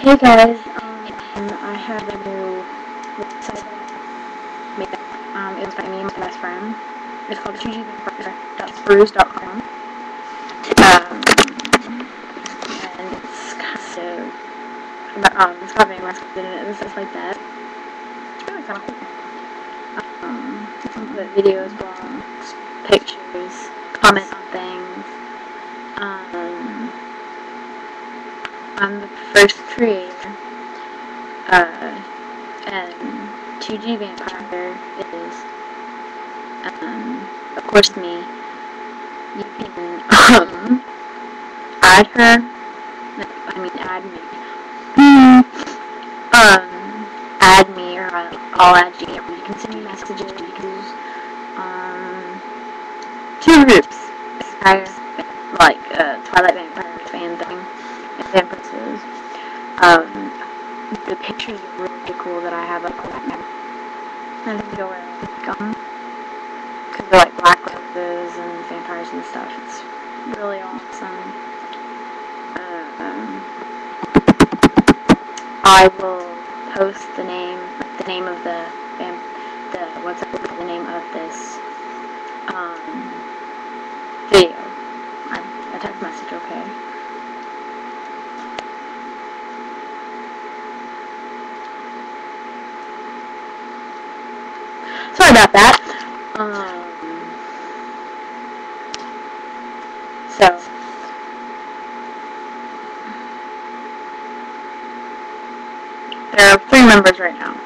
Hey guys, I have a new website made up. It was by me and my best friend. It's called 2gvampire.spruce.com. And it's kind of, it's got vampires in it and stuff like that. It's really kind of cool. You can put videos, blogs, pictures, comment on things. I'm the first creator. And 2G Vampire is, of course, me. You can, add her, add me. Add me, or I'll add you. You can send me messages, you can use, two groups. Twilight Vampire fan thing, and Vampiresses. The pictures are really cool that I have up right now. I think you'll really like them. Because they're like black roses and vampires and stuff. It's really awesome. I will post the name of the name of this, video. A text message, okay? Sorry about that. So, there are 3 members right now.